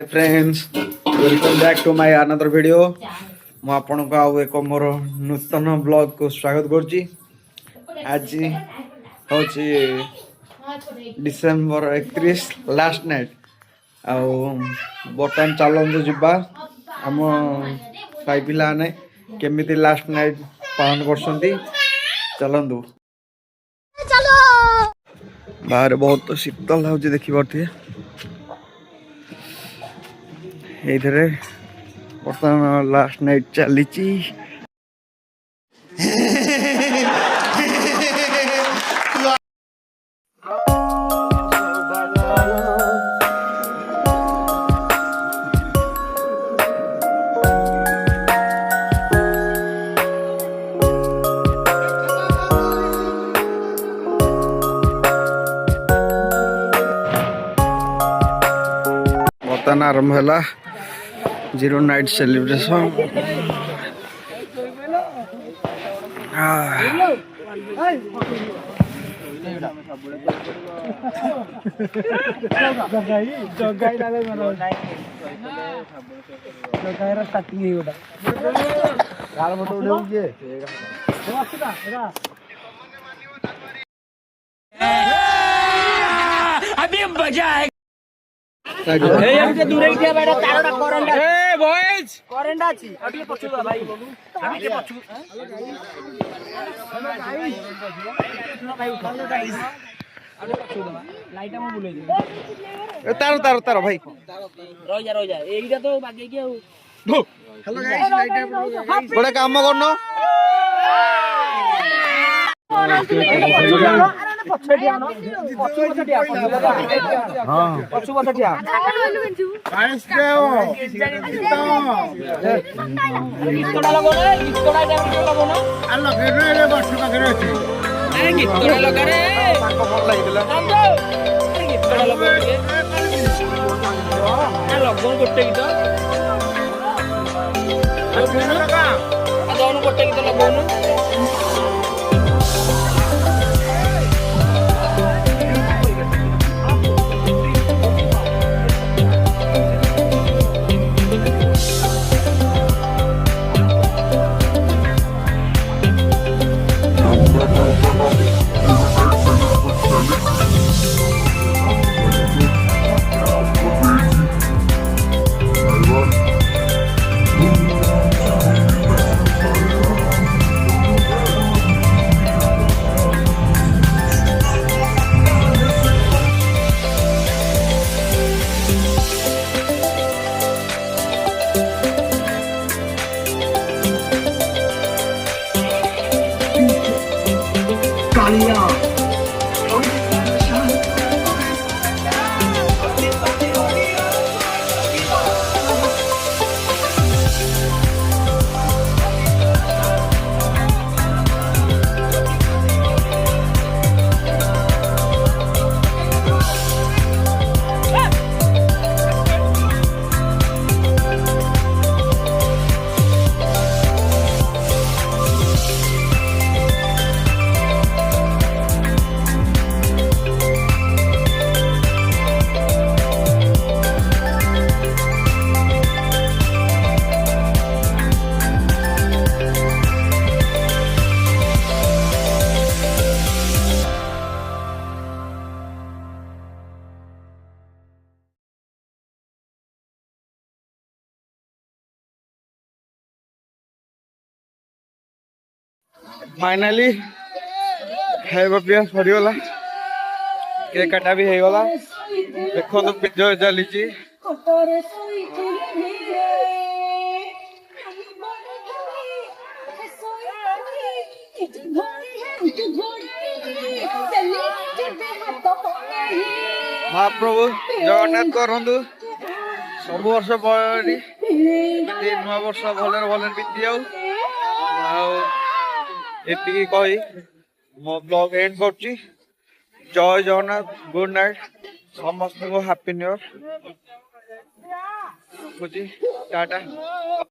Friends welcome back to my another video मु आपन को आउ एक मोर नूतन ब्लॉग को स्वागत करछि। आज होछि डिसेंबर 31 लास्ट नाइट आउ बर्तमान चलନ୍ତୁ ଯିବା ଆମ ସାଇ ପିଲାମାନେ କେମିତି ଲାଷ୍ଟ ନାଇट ପାଳନ କରୁଛନ୍ତି। चलନ୍ତୁ बाहर बहुत शीतल लाଗୁଛି देखि पारथिए। इधर बर्तमान लास्ट नाइट चली बर्तमान आरंभ है जीरो नाइट सेलिब्रेशन। अभी मजा आएगा। दूरे बेटा तारोटा करंडा ए बॉयज करंडा छी अभी पछुगा भाई अभी के पछु भाई उठाओ गाइस अभी पछुगा लाइट हम बुले ए तारो तारो तारो भाई रह जा एइटा तो बागे की आ हेलो गाइस लाइट बड़ा काम करनो गोटे गीत लगौनु फाइनाली खाଇବା ପିଇବା ସରିଗଲା କେକ୍ କାଟା ବି ହେଇଗଲା। ଦେଖନ୍ତୁ ପିଜା ଚାଲିଛି। महाप्रभु जगन्नाथ करंतु सब वर्ष परी नूआ वर्ष भले भले बीती जाऊ। एति कही मो ब्लॉग एंड करछि। जय जगन्नाथ, गुड नाइट, समस्त को हैप्पी न्यू ईयर। टाटा।